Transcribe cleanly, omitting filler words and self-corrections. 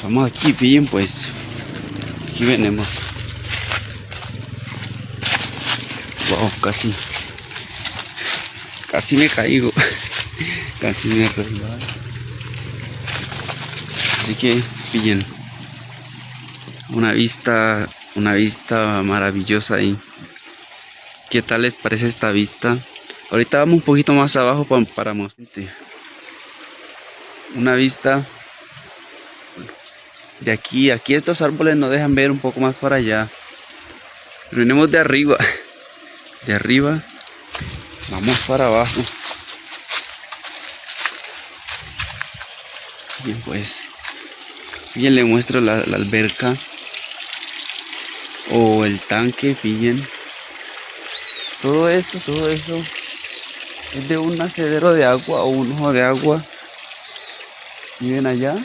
Vamos aquí, pillen pues. Aquí venimos. Wow, casi me caigo. Casi me resbalo. Así que pillen. Una vista maravillosa ahí. ¿Qué tal les parece esta vista? Ahorita vamos un poquito más abajo para mostrarte. Una vista de aquí. Aquí estos árboles nos dejan ver un poco más para allá. Pero venimos de arriba. De arriba. Vamos para abajo. Bien pues. Bien, le muestro la alberca. O el tanque, pillen. Todo eso es de un nacedero de agua o un ojo de agua. Miren allá.